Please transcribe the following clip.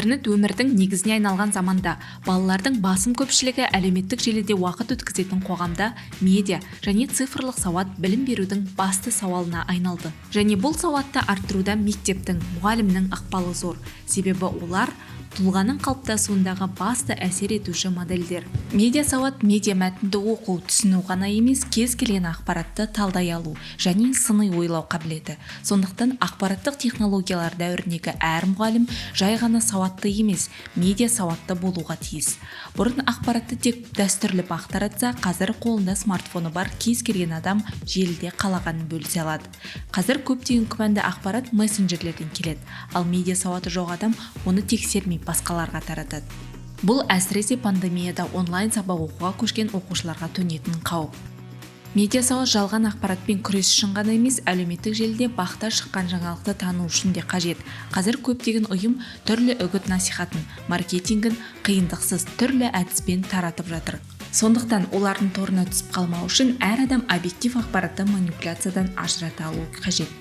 Интернет өмірдің негізіне айналған заманда балалардың басым көпшілігі әлеуметтік желіде уақыт өткізетін қоғамда медиа және цифрлық сауат білім берудің басты сауалына айналды. Және бұл сауатты арттыруда мектептің, мұғалімнің ықпалы зор. Себебі олар тұлғаның қалыптасуындағы басты әсер етуші модельдер. Медиа сауат медиа мәтінді оқу, түсіну ғана емес, кез келген ақпаратты талдай алу және сыни ойлау қабілеті. Сондықтан ақпараттық технологиялар дәуіріндегі әр мұғалім жай ғана сауатты емес, медиа сауатты болуға тиіс. Бұрын ақпаратты тек дәстүрлі бақ таратса, қазір қолында смартфоны бар кез келген адам желіде қалағанын бөлісе алады. Қазір көптеген күмәнді ақпарат мессенджерлерден келеді, ал медиа сауаты жоқ адам оны тексермей басқаларға таратады. Бұл әсіресе пандемияда онлайн сабақ оқуға көшкен оқушыларға төнетін қауіп. Медиа сауат жалған ақпаратпен күрес үшін ғана емес, әлеуметтік желіде бақта шыққан жаңалықты тану үшін де қажет. Қазір көптеген ұйым түрлі үгіт насихатын, маркетингін қиындықсыз түрлі әдіспен таратып жатыр. Сондықтан олардың торына түсіп қалмау үшін әр адам объектив ақпаратты манипуляциядан ажырата алу қажет.